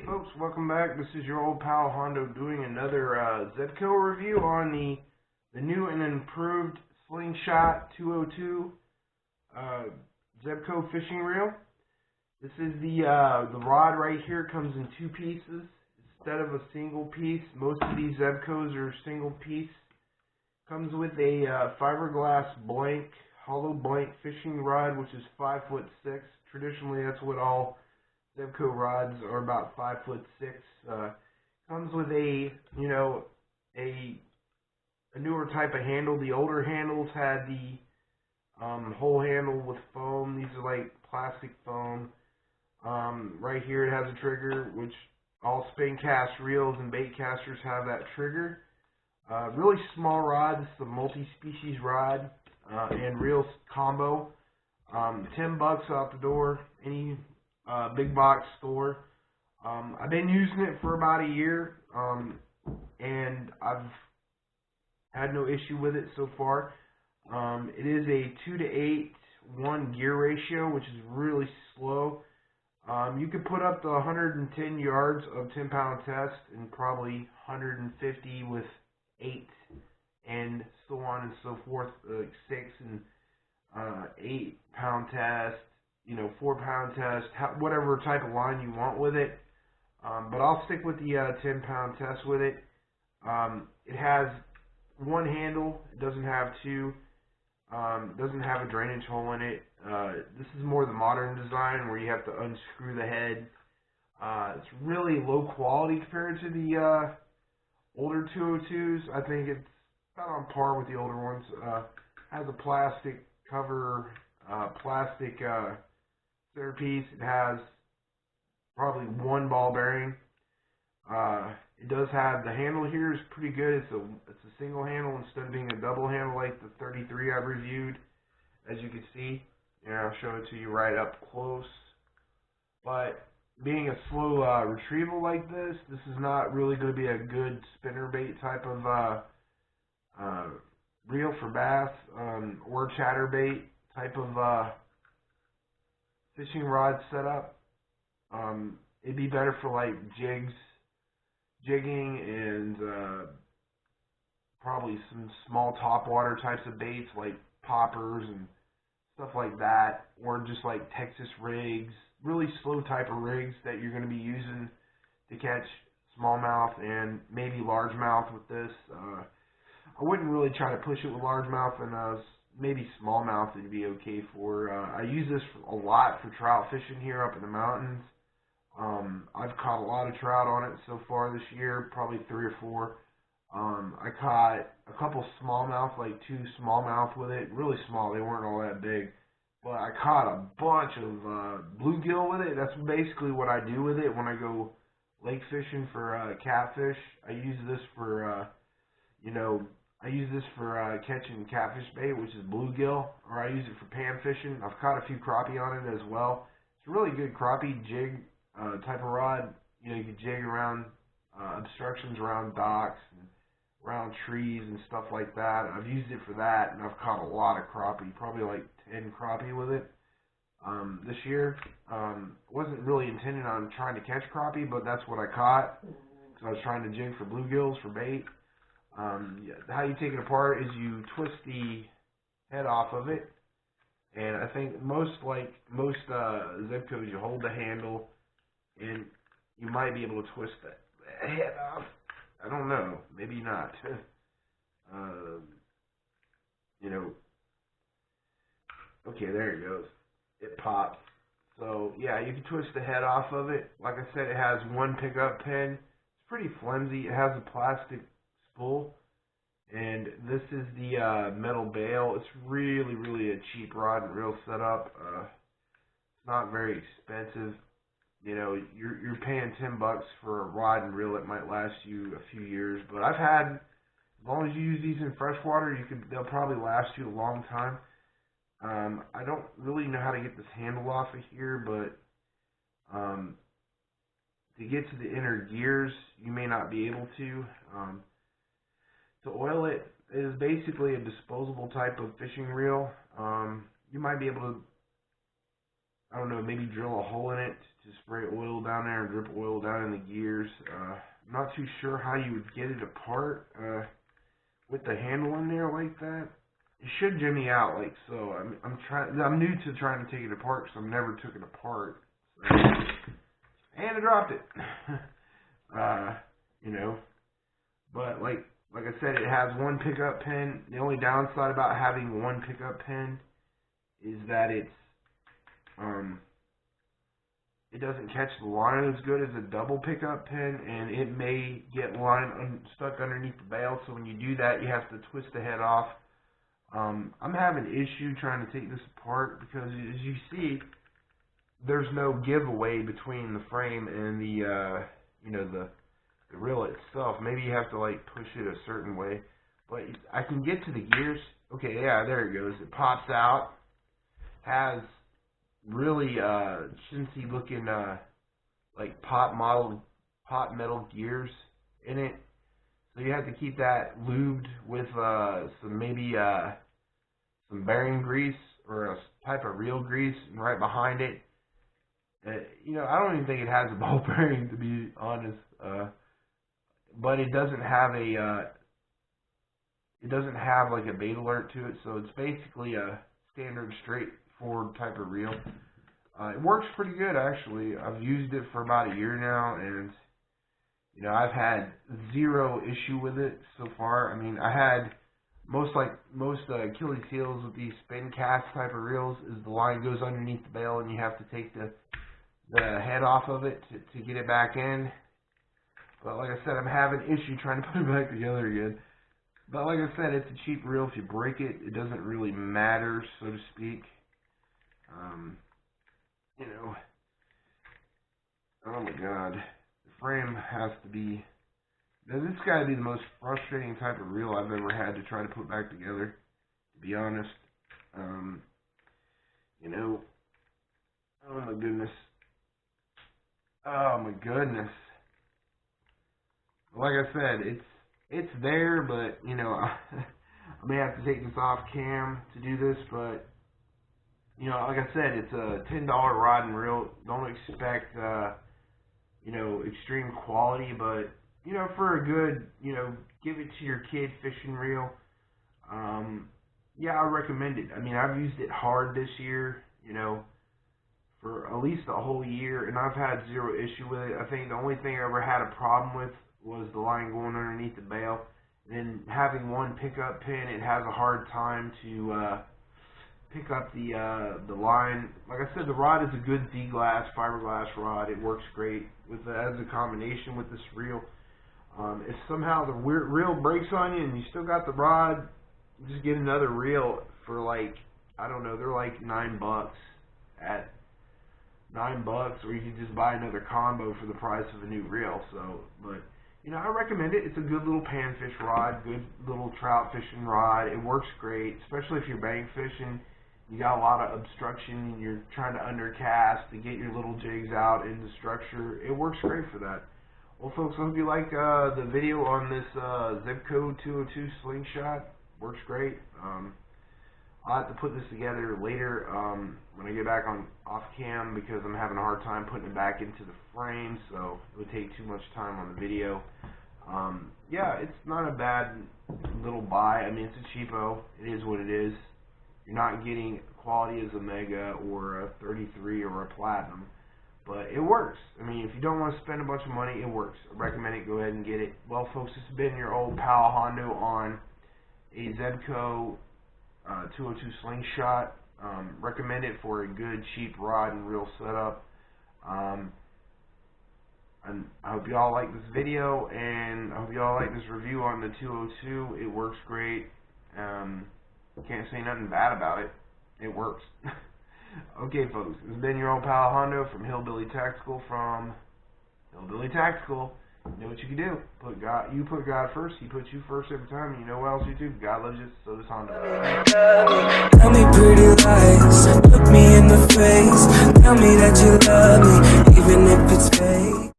Hey folks, welcome back. This is your old pal Hondo doing another Zebco review on the new and improved Slingshot 202 Zebco fishing reel. This is the rod right here. Comes in two pieces instead of a single piece. Most of these Zebcos are single piece. Comes with a fiberglass blank, hollow blank fishing rod, which is 5'6". Traditionally, that's what all Zebco rods are, about 5'6". Comes with a newer type of handle. The older handles had the whole handle with foam. These are like plastic foam. Right here it has a trigger, which all spin cast reels and bait casters have that trigger. Really small rod. This is a multi-species rod and reel combo. $10 out the door. Any big box store. I've been using it for about a year, and I've had no issue with it so far. It is a 2-to-8 gear ratio, which is really slow. You could put up to 110 yards of 10-pound test and probably 150 with 8 and so on and so forth, like 6 and 8-pound test, 4-pound test, whatever type of line you want with it. But I'll stick with the 10-pound test with it. It has one handle. It doesn't have two. Doesn't have a drainage hole in it. This is more the modern design where you have to unscrew the head. It's really low quality compared to the older 202s. I think it's about on par with the older ones. Has a plastic cover, plastic centerpiece. It has probably one ball bearing. It does have the handle here is pretty good. It's a single handle instead of being a double handle like the 33 I've reviewed. As you can see, I'll show it to you right up close. But being a slow retrieval like this is not really going to be a good spinner bait type of reel for bass or chatterbait type of fishing rod setup. It'd be better for like jigs, jigging, and probably some small topwater types of baits like poppers and stuff like that, or just like Texas rigs, really slow type of rigs that you're going to be using to catch smallmouth and maybe largemouth with this. I wouldn't really try to push it with largemouth, and maybe smallmouth would be okay for. I use this a lot for trout fishing here up in the mountains. I've caught a lot of trout on it so far this year, probably 3 or 4. I caught a couple smallmouth, like 2 smallmouth with it, really small. They weren't all that big, but I caught a bunch of bluegill with it. That's basically what I do with it when I go lake fishing for catfish. I use this for catching catfish bait, which is bluegill, or I use it for pan fishing. I've caught a few crappie on it as well. It's a really good crappie jig type of rod. You can jig around obstructions around docks and around trees and stuff like that. I've used it for that, and I've caught a lot of crappie, probably like 10 crappie with it this year. Wasn't really intending on trying to catch crappie, but that's what I caught. So I was trying to jig for bluegills for bait. How you take it apart is you twist the head off of it, and I think most Zebcos, you hold the handle, and you might be able to twist the head off. I don't know, maybe not. Okay, there it goes. It pops. So yeah, you can twist the head off of it. Like I said, it has one pickup pin. It's pretty flimsy. It has a plastic spool, and this is the metal bail. It's really, really a cheap rod and reel setup. It's not very expensive. You're paying $10 for a rod and reel that might last you a few years. But I've had, as long as you use these in freshwater, they'll probably last you a long time. I don't really know how to get this handle off of here, but to get to the inner gears, you may not be able to. To oil it is basically a disposable type of fishing reel. You might be able to, I don't know, maybe drill a hole in it just spray oil down there and drip oil down in the gears. I'm not too sure how you would get it apart with the handle in there like that. It should jimmy out like so. I'm new to trying to take it apart because I've never took it apart. So, and I dropped it. You know, but like I said, it has one pickup pin. The only downside about having one pickup pin is that it doesn't catch the line as good as a double pickup pin, and it may get line stuck underneath the bail. So when you do that, you have to twist the head off. I'm having an issue trying to take this apart because, as you see, there's no giveaway between the frame and the the reel itself. Maybe you have to like push it a certain way, but I can get to the gears. Okay, yeah, there it goes. It pops out. Has really chintzy looking like pot metal gears in it. So you have to keep that lubed with some bearing grease or a type of reel grease, and right behind it. I don't even think it has a ball bearing, to be honest. But it doesn't have like a bait alert to it, so it's basically a standard straightforward type of reel. It works pretty good, actually. I've used it for about a year now, and I've had zero issue with it so far. I mean, I had most Achilles heels with these spin cast type of reels is the line goes underneath the bail and you have to take the head off of it to get it back in. But like I said, I'm having issue trying to put it back together again. But like I said, it's a cheap reel. If you break it, it doesn't really matter, so to speak. Oh my God, the frame has to be. Now, this got to be the most frustrating type of reel I've ever had to try to put back together, to be honest. Oh my goodness. Oh my goodness. Like I said, it's there, but I may have to take this off cam to do this, but like I said, it's a $10 rod and reel. Don't expect extreme quality, but for a good, give it to your kid fishing reel. Yeah, I recommend it. I mean, I've used it hard this year, for at least a whole year, and I've had zero issue with it. I think the only thing I ever had a problem with was the line going underneath the bail. And then having one pickup pin, it has a hard time to pick up the line. Like I said, the rod is a good Z-glass, fiberglass rod. It works great as a combination with this reel. If somehow the reel breaks on you and you still got the rod, just get another reel for like, I don't know, they're like $9 at $9, or you can just buy another combo for the price of a new reel. So, but I recommend it. It's a good little panfish rod, good little trout fishing rod. It works great, especially if you're bank fishing. You got a lot of obstruction and you're trying to undercast to get your little jigs out into structure. It works great for that. Well, folks, I hope you like the video on this Zebco 202 slingshot. Works great. I'll have to put this together later when I get back off cam because I'm having a hard time putting it back into the frame, so it would take too much time on the video. Yeah, it's not a bad little buy. I mean, it's a cheapo. It is what it is. You're not getting quality as a Mega or a 33 or a Platinum, but it works. I mean, if you don't want to spend a bunch of money, it works. I recommend it. Go ahead and get it. Well, folks, this has been your old pal Hondo on a Zebco 202 slingshot. Recommend it for a good, cheap rod and reel setup. And I hope you all like this video, and I hope you all like this review on the 202. It works great. Can't say nothing bad about it. It works. Okay, folks, this has been your old pal Hondo from Hillbilly Tactical. You know what you can do. You put God first, He puts you first every time, and you know what else you do. God loves you, so does Hondo. Tell me pretty lies, look me in the face, tell me that you love me, even if it's fake.